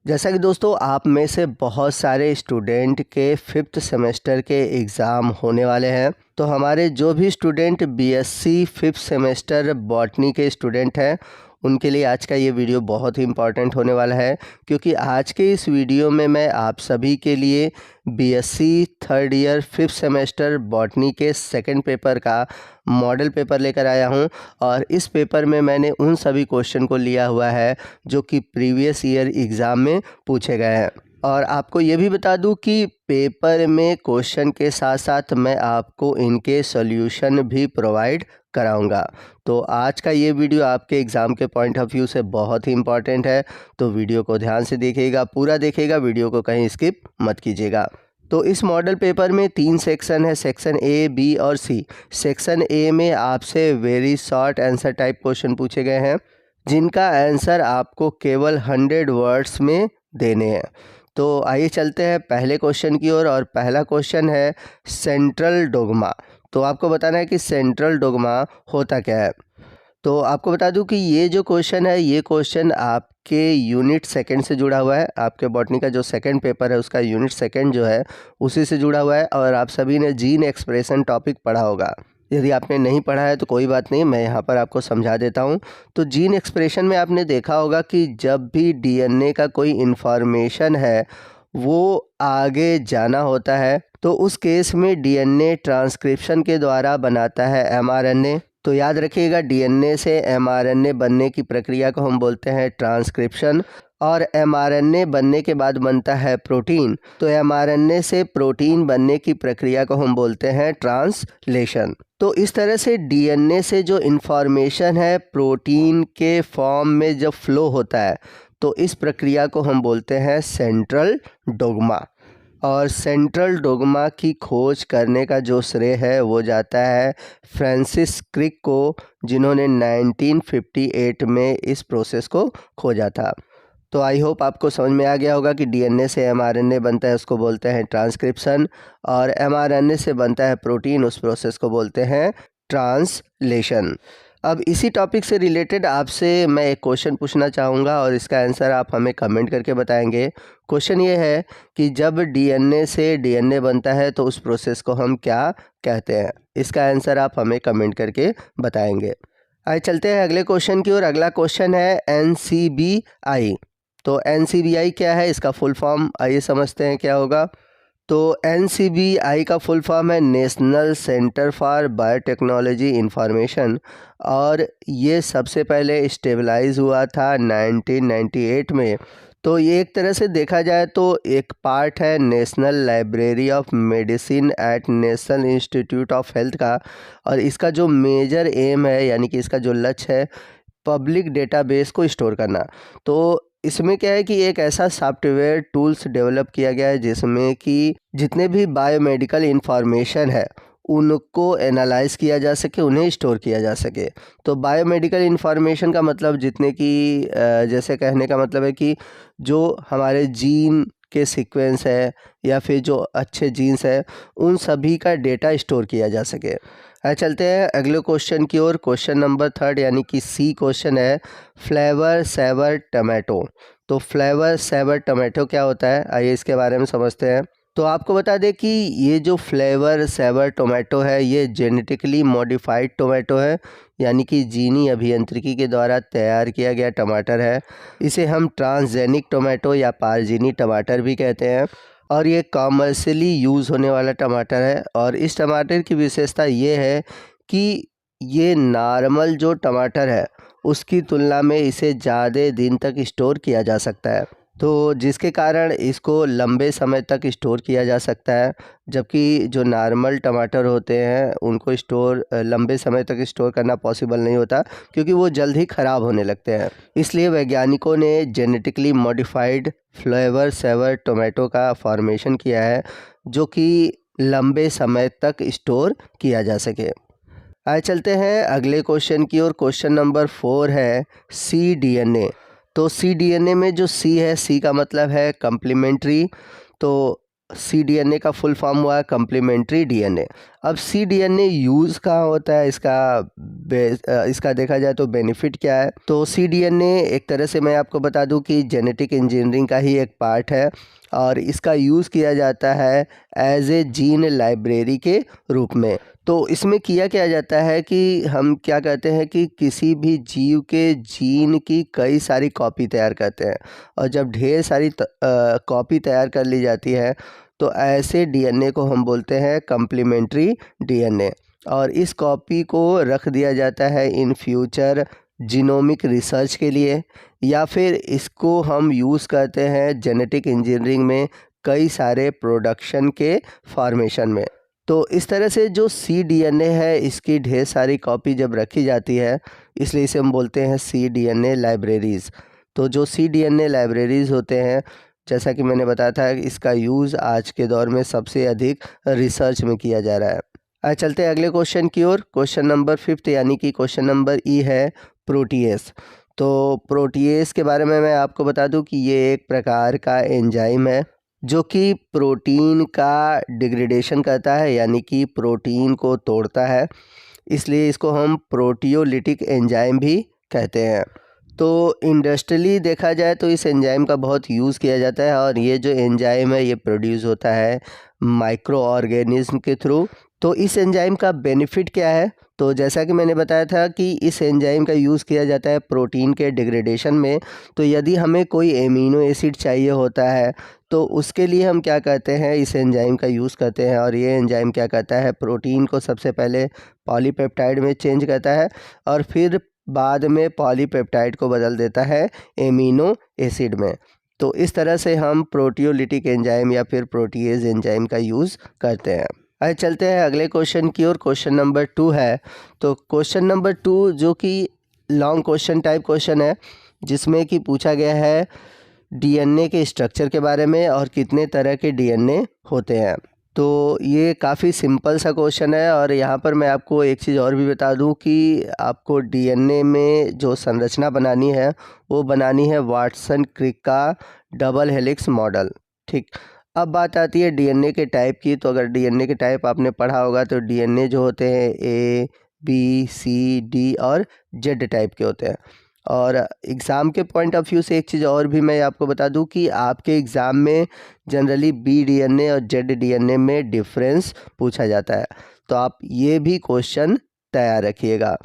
जैसा कि दोस्तों आप में से बहुत सारे स्टूडेंट के 5th सेमेस्टर के एग्ज़ाम होने वाले हैं, तो हमारे जो भी student BSc 5th semester botany के स्टूडेंट हैं उनके लिए आज का ये वीडियो बहुत ही इम्पॉर्टेंट होने वाला है, क्योंकि आज के इस वीडियो में मैं आप सभी के लिए BSc 3rd year 5th semester botany के सेकंड पेपर का मॉडल पेपर लेकर आया हूं। और इस पेपर में मैंने उन सभी क्वेश्चन को लिया हुआ है जो कि प्रीवियस ईयर एग्ज़ाम में पूछे गए हैं। और आपको ये भी बता दूं कि पेपर में क्वेश्चन के साथ साथ मैं आपको इनके सॉल्यूशन भी प्रोवाइड कराऊंगा। तो आज का ये वीडियो आपके एग्ज़ाम के पॉइंट ऑफ व्यू से बहुत ही इम्पॉर्टेंट है, तो वीडियो को ध्यान से देखिएगा, पूरा देखिएगा, वीडियो को कहीं स्किप मत कीजिएगा। तो इस मॉडल पेपर में 3 सेक्शन है, सेक्शन ए, बी और सी। सेक्शन ए में आपसे very short answer type question पूछे गए हैं, जिनका आंसर आपको केवल 100 वर्ड्स में देने हैं। तो आइए चलते हैं पहले क्वेश्चन की ओर। और पहला क्वेश्चन है सेंट्रल डोग्मा। तो आपको बताना है कि सेंट्रल डोग्मा होता क्या है। तो आपको बता दूं कि ये जो क्वेश्चन है, ये क्वेश्चन आपके यूनिट सेकंड से जुड़ा हुआ है। आपके बॉटनी का जो सेकंड पेपर है उसका यूनिट सेकंड जो है उसी से जुड़ा हुआ है। और आप सभी ने जीन एक्सप्रेशन टॉपिक पढ़ा होगा। यदि आपने नहीं पढ़ा है तो कोई बात नहीं, मैं यहाँ पर आपको समझा देता हूँ। तो जीन एक्सप्रेशन में आपने देखा होगा कि जब भी डीएनए का कोई इन्फॉर्मेशन है वो आगे जाना होता है, तो उस केस में डीएनए ट्रांसक्रिप्शन के द्वारा बनाता है एमआरएनए। तो याद रखिएगा, डीएनए से एमआरएनए बनने की प्रक्रिया को हम बोलते हैं ट्रांसक्रिप्शन। और एमआरएनए बनने के बाद बनता है प्रोटीन। तो एमआरएनए से प्रोटीन बनने की प्रक्रिया को हम बोलते हैं ट्रांसलेशन। तो इस तरह से डीएनए से जो इन्फॉर्मेशन है प्रोटीन के फॉर्म में जब फ्लो होता है, तो इस प्रक्रिया को हम बोलते हैं सेंट्रल डोग्मा। और सेंट्रल डोग्मा की खोज करने का जो श्रेय है वो जाता है फ्रांसिस क्रिक को, जिन्होंने 1958 में इस प्रोसेस को खोजा था। तो आई होप आपको समझ में आ गया होगा कि डीएनए से एमआरएनए बनता है, उसको बोलते हैं ट्रांसक्रिप्शन। और एमआरएनए से बनता है प्रोटीन, उस प्रोसेस को बोलते हैं ट्रांसलेशन। अब इसी टॉपिक से रिलेटेड आपसे मैं एक क्वेश्चन पूछना चाहूँगा और इसका आंसर आप हमें कमेंट करके बताएंगे। क्वेश्चन ये है कि जब डीएनए से डीएनए बनता है तो उस प्रोसेस को हम क्या कहते हैं। इसका आंसर आप हमें कमेंट करके बताएंगे। आइए चलते हैं अगले क्वेश्चन की ओर। अगला क्वेश्चन है एनसीबीआई। तो एनसीबीआई क्या है, इसका फुल फॉर्म आइए समझते हैं क्या होगा। तो एनसीबीआई का फुल फॉर्म है national centre for biotechnology information. और ये सबसे पहले स्टेबलाइज हुआ था 1998 में। तो ये एक तरह से देखा जाए तो एक पार्ट है national library of medicine eight national institute of health का। और इसका जो मेजर एम है, यानी कि इसका जो लक्ष्य है, पब्लिक डेटाबेस को स्टोर करना। तो इसमें क्या है कि एक ऐसा सॉफ्टवेयर टूल्स डेवलप किया गया है जिसमें कि जितने भी बायोमेडिकल इंफॉर्मेशन है उनको एनालाइज किया जा सके, उन्हें स्टोर किया जा सके। तो बायोमेडिकल इंफॉर्मेशन का मतलब जितने की जैसे कहने का मतलब है कि जो हमारे जीन के सीक्वेंस है या फिर जो अच्छे जीन्स है उन सभी का डेटा स्टोर किया जा सके। चलते हैं अगले क्वेश्चन की ओर। क्वेश्चन नंबर 3 यानी कि सी क्वेश्चन है फ्लेवर सेवर टमाटो। तो फ्लेवर सेवर टमाटो क्या होता है, आइए इसके बारे में समझते हैं। तो आपको बता दें कि ये जो फ्लेवर सेवर टोमेटो है ये जेनेटिकली मॉडिफाइड टोमेटो है, यानी कि जीनी अभियांत्रिकी के द्वारा तैयार किया गया टमाटर है। इसे हम ट्रांसजेनिक टोमेटो या पारजीनी टमाटर भी कहते हैं। और ये कॉमर्शियली यूज़ होने वाला टमाटर है। और इस टमाटर की विशेषता ये है कि ये नॉर्मल जो टमाटर है उसकी तुलना में इसे ज़्यादा दिन तक स्टोर किया जा सकता है। तो जिसके कारण इसको लंबे समय तक स्टोर किया जा सकता है, जबकि जो नॉर्मल टमाटर होते हैं उनको लंबे समय तक स्टोर करना पॉसिबल नहीं होता, क्योंकि वो जल्द ही ख़राब होने लगते हैं। इसलिए वैज्ञानिकों ने genetically modified flavour saver tomato का फॉर्मेशन किया है जो कि लंबे समय तक स्टोर किया जा सके। आइए चलते हैं अगले क्वेश्चन की ओर। क्वेश्चन नंबर 4 है सी डीएनए। तो सी डीएनए में जो सी है, सी का मतलब है कम्प्लीमेंट्री। तो सी डीएनए का फुल फॉर्म हुआ है कम्प्लीमेंट्री डीएनए। अब cDNA यूज़ कहाँ होता है, इसका देखा जाए तो बेनिफिट क्या है। तो cDNA एक तरह से मैं आपको बता दूं कि जेनेटिक इंजीनियरिंग का ही एक पार्ट है और इसका यूज़ किया जाता है एज ए जीन लाइब्रेरी के रूप में। तो इसमें किया क्या जाता है कि हम क्या करते हैं कि किसी भी जीव के जीन की कई सारी कॉपी तैयार करते हैं और जब ढेर सारी कॉपी तैयार कर ली जाती है तो ऐसे डीएनए को हम बोलते हैं कम्प्लीमेंट्री डीएनए और इस कॉपी को रख दिया जाता है इन फ्यूचर जीनोमिक रिसर्च के लिए या फिर इसको हम यूज़ करते हैं जेनेटिक इंजीनियरिंग में कई सारे प्रोडक्शन के फॉर्मेशन में। तो इस तरह से जो cDNA है इसकी ढेर सारी कॉपी जब रखी जाती है इसलिए इसे हम बोलते हैं cDNA लाइब्रेरीज़। तो जो cDNA लाइब्रेरीज़ होते हैं जैसा कि मैंने बताया था इसका यूज़ आज के दौर में सबसे अधिक रिसर्च में किया जा रहा है। आज चलते हैं अगले क्वेश्चन की ओर। क्वेश्चन नंबर 5 यानी कि क्वेश्चन नंबर ई है प्रोटीएस। तो प्रोटीएस के बारे में मैं आपको बता दूं कि ये एक प्रकार का एंजाइम है जो कि प्रोटीन का डिग्रेडेशन करता है यानी कि प्रोटीन को तोड़ता है, इसलिए इसको हम प्रोटियोलिटिक एंजाइम भी कहते हैं। तो इंडस्ट्रियली देखा जाए तो इस एंजाइम का बहुत यूज़ किया जाता है और ये जो एंजाइम है ये प्रोड्यूस होता है माइक्रो ऑर्गेनिज्म के थ्रू। तो इस एंजाइम का बेनिफिट क्या है, तो जैसा कि मैंने बताया था कि इस एंजाइम का यूज़ किया जाता है प्रोटीन के डिग्रेडेशन में। तो यदि हमें कोई एमिनो एसिड चाहिए होता है तो उसके लिए हम क्या करते हैं, इस एंजाइम का यूज़ करते हैं और ये एंजाइम क्या करता है, प्रोटीन को सबसे पहले पॉलीपेप्टाइड में चेंज करता है और फिर बाद में पॉलीपेप्टाइड को बदल देता है एमिनो एसिड में। तो इस तरह से हम प्रोटियोलिटिक एंजाइम या फिर प्रोटीएज एंजाइम का यूज़ करते हैं। आइए चलते हैं अगले क्वेश्चन की ओर। क्वेश्चन नंबर 2 है। तो क्वेश्चन नंबर 2 जो कि लॉन्ग क्वेश्चन टाइप क्वेश्चन है जिसमें कि पूछा गया है डीएनए के स्ट्रक्चर के बारे में और कितने तरह के डीएनए होते हैं। तो ये काफ़ी सिंपल सा क्वेश्चन है और यहाँ पर मैं आपको एक चीज़ और भी बता दूँ कि आपको डीएनए में जो संरचना बनानी है वो बनानी है वाटसन क्रिक का डबल हेलिक्स मॉडल। ठीक, अब बात आती है डीएनए के टाइप की। तो अगर डीएनए के टाइप आपने पढ़ा होगा तो डीएनए जो होते हैं ए बी सी डी और जेड टाइप के होते हैं। और एग्ज़ाम के पॉइंट ऑफ व्यू से एक चीज़ और भी मैं आपको बता दूं कि आपके एग्ज़ाम में जनरली बी डीएनए और जेड डीएनए में डिफरेंस पूछा जाता है, तो आप ये भी क्वेश्चन तैयार रखिएगा।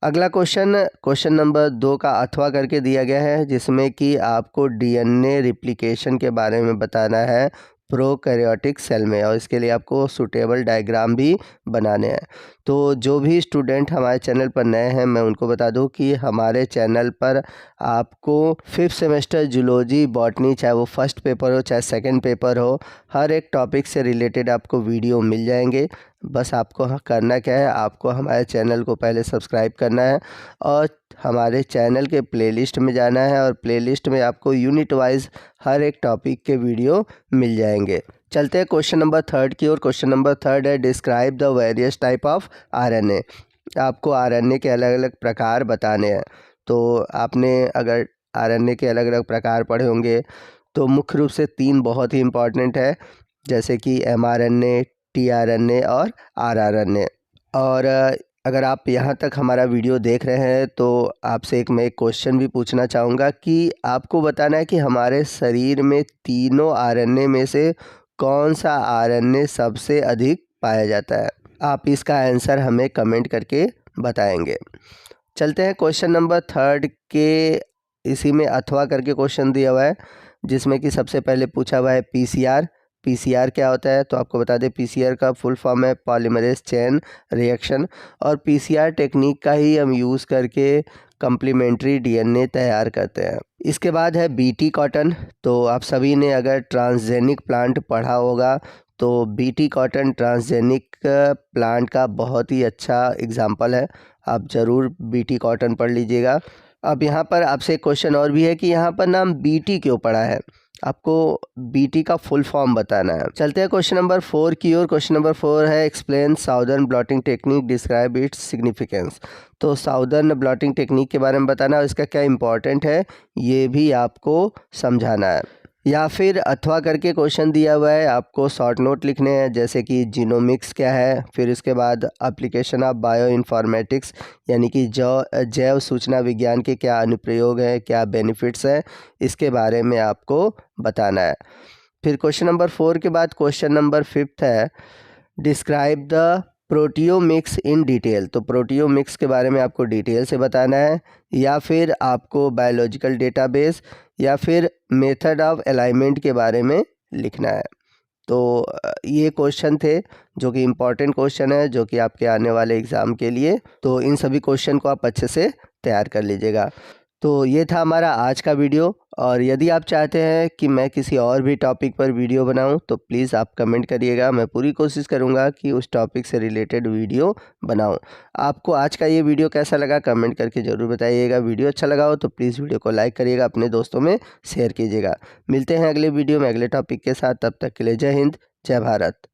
अगला क्वेश्चन नंबर 2 का अथवा करके दिया गया है जिसमें कि आपको डीएनए रिप्लिकेशन के बारे में बताना है प्रोकैरियोटिक सेल में और इसके लिए आपको सूटेबल डायग्राम भी बनाने हैं। तो जो भी स्टूडेंट हमारे चैनल पर नए हैं मैं उनको बता दूं कि हमारे चैनल पर आपको 5th सेमेस्टर जूलॉजी बॉटनी चाहे वो फर्स्ट पेपर हो चाहे सेकंड पेपर हो, हर एक टॉपिक से रिलेटेड आपको वीडियो मिल जाएंगे। बस आपको करना क्या है, आपको हमारे चैनल को पहले सब्सक्राइब करना है और हमारे चैनल के प्लेलिस्ट में जाना है और प्लेलिस्ट में आपको यूनिट वाइज हर एक टॉपिक के वीडियो मिल जाएंगे। चलते हैं क्वेश्चन नंबर 3 की ओर। क्वेश्चन नंबर 3 है describe the various type of RNA. आपको आरएनए के अलग अलग प्रकार बताने हैं। तो आपने अगर आरएनए के अलग अलग प्रकार पढ़े होंगे तो मुख्य रूप से 3 बहुत ही इम्पॉर्टेंट है, जैसे कि mRNA, tRNA और rRNA। और अगर आप यहाँ तक हमारा वीडियो देख रहे हैं तो आपसे मैं एक क्वेश्चन भी पूछना चाहूँगा कि आपको बताना है कि हमारे शरीर में तीनों आरएनए में से कौन सा आरएनए सबसे अधिक पाया जाता है। आप इसका आंसर हमें कमेंट करके बताएंगे। चलते हैं क्वेश्चन नंबर 3 के, इसी में अथवा करके क्वेश्चन दिया हुआ है जिसमें कि सबसे पहले पूछा हुआ है पीसीआर। पीसीआर क्या होता है, तो आपको बता दें पीसीआर का फुल फॉर्म है पॉलीमरेज चेन रिएक्शन और पीसीआर टेक्निक का ही हम यूज़ करके कम्प्लीमेंट्री डीएनए तैयार करते हैं। इसके बाद है बीटी कॉटन। तो आप सभी ने अगर ट्रांसजेनिक प्लांट पढ़ा होगा तो बीटी कॉटन ट्रांसजेनिक प्लांट का बहुत ही अच्छा एग्जाम्पल है, आप ज़रूर बीटी कॉटन पढ़ लीजिएगा। अब यहाँ पर आपसे एक क्वेश्चन और भी है कि यहाँ पर नाम बीटी क्यों पड़ा है, आपको बीटी का फुल फॉर्म बताना है। चलते हैं क्वेश्चन नंबर 4 की ओर। क्वेश्चन नंबर 4 है explain southern blotting technique, describe its significance. तो साउदर्न ब्लॉटिंग टेक्निक के बारे में बताना और इसका क्या इंपॉर्टेंट है ये भी आपको समझाना है। या फिर अथवा करके क्वेश्चन दिया हुआ है, आपको शॉर्ट नोट लिखने हैं, जैसे कि जीनोमिक्स क्या है, फिर उसके बाद एप्लीकेशन ऑफ बायो इन्फॉर्मेटिक्स यानी कि जैव सूचना विज्ञान के क्या अनुप्रयोग हैं, क्या बेनिफिट्स हैं, इसके बारे में आपको बताना है। फिर क्वेश्चन नंबर 4 के बाद क्वेश्चन नंबर 5 है, describe the proteomics in detail. तो प्रोटियोमिक्स के बारे में आपको डिटेल से बताना है, या फिर आपको बायोलॉजिकल डेटाबेस या फिर मेथड ऑफ अलाइनमेंट के बारे में लिखना है। तो ये क्वेश्चन थे जो कि इम्पॉर्टेंट क्वेश्चन है, जो कि आपके आने वाले एग्ज़ाम के लिए, तो इन सभी क्वेश्चन को आप अच्छे से तैयार कर लीजिएगा। तो ये था हमारा आज का वीडियो, और यदि आप चाहते हैं कि मैं किसी और भी टॉपिक पर वीडियो बनाऊं तो प्लीज़ आप कमेंट करिएगा, मैं पूरी कोशिश करूंगा कि उस टॉपिक से रिलेटेड वीडियो बनाऊं। आपको आज का ये वीडियो कैसा लगा कमेंट करके ज़रूर बताइएगा। वीडियो अच्छा लगा हो तो प्लीज़ वीडियो को लाइक करिएगा, अपने दोस्तों में शेयर कीजिएगा। मिलते हैं अगले वीडियो में अगले टॉपिक के साथ, तब तक के लिए जय हिंद, जय भारत।